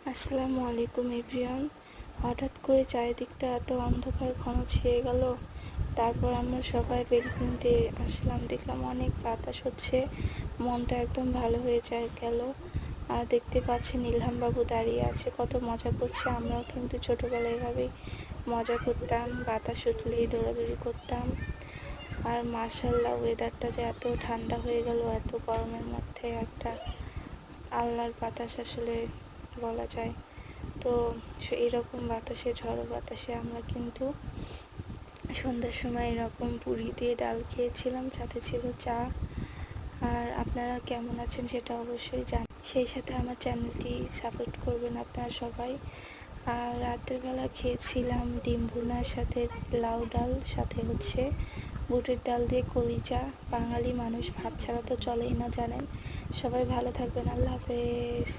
আসসালামু আলাইকুম এভরিওয়ান। হঠাৎ করে চারিদিকটা এত অন্ধকার ঘন ছেয়ে গেল। তারপর আমরা সবাই বেলকনিতে আসলাম, দেখলাম অনেক বাতাস হচ্ছে, মনটা একদম ভালো হয়ে গেল। আর দেখতে পাচ্ছেন ইলহাম বাবু দাঁড়িয়ে আছে, কত মজা করছে। আমরাও কিন্তু ছোটোবেলায় এভাবেই মজা করতাম, বাতাস উঠলেই দৌড়াদৌড়ি করতাম। আর মাশাল্লাহ ওয়েদারটা যে এত ঠান্ডা হয়ে গেল এত গরমের মধ্যে, একটা আল্লাহর বাতাস আসলে বলা যায়। তো এরকম বাতাসে, ঝড়ো বাতাসে আমরা কিন্তু সন্ধ্যার সময় এরকম পুরি দিয়ে ডাল খেয়েছিলাম, সাথে ছিল চা। আর আপনারা কেমন আছেন সেটা অবশ্যই সেই সাথে আমার চ্যানেলটি সাপোর্ট করবেন আপনারা সবাই। আর রাতের বেলা খেয়েছিলাম ডিম ভুনার সাথে লাউ ডাল, সাথে হচ্ছে বুটের ডাল দিয়ে কলিজা। বাঙালি মানুষ ভাত ছাড়া তো চলেই না, জানেন। সবাই ভালো থাকবেন, আল্লাহ হাফেজ।